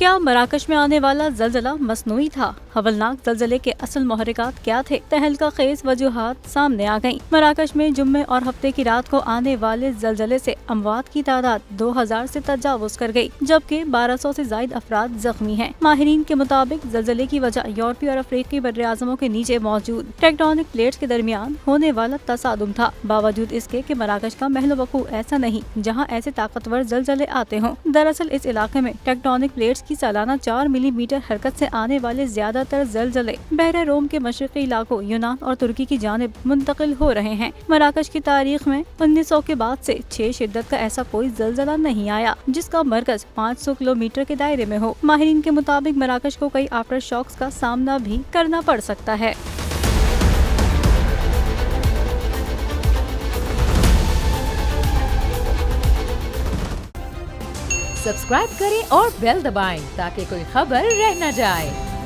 क्या मराकश में आने वाला जलजला मसनूई था? हवलनाक जलजले के असल मुहर्रिकात क्या थे? तहलका खेज वजूहात सामने आ गयी। मराकश में जुम्मे और हफ्ते की रात को आने वाले जलजले से अमवात की तादाद 2000 से तजावुज कर गयी, जबकि 1200 से जायद अफराद जख्मी हैं। माहिरीन के मुताबिक जलजले की वजह यूरोपीय और अफ्रीकी बर्रे-आज़मों के नीचे मौजूद टेक्टोनिक प्लेट्स के दरमियान होने वाला तसादुम था। बावजूद इसके कि मराकश का महल वकू ऐसा नहीं जहाँ ऐसे ताकतवर जलजले आते हों। दरअसल इस इलाके में टेक्टोनिक प्लेट्स की सालाना 4 मिलीमीटर हरकत से आने वाले ज्यादातर जलजले बहरे रोम के मशरकी इलाकों यूनान और तुर्की की जानिब मुंतकिल हो रहे हैं। मराकश की तारीख में 1900 के बाद से 6 शिद्दत का ऐसा कोई जलजला नहीं आया जिसका मरकज 500 किलोमीटर के दायरे में हो। माहिरीन के मुताबिक मराकश को कई आफ्टर शॉक्स का सामना भी करना पड़ सकता है। सब्सक्राइब करें और बेल दबाएं ताकि कोई खबर रह न जाए।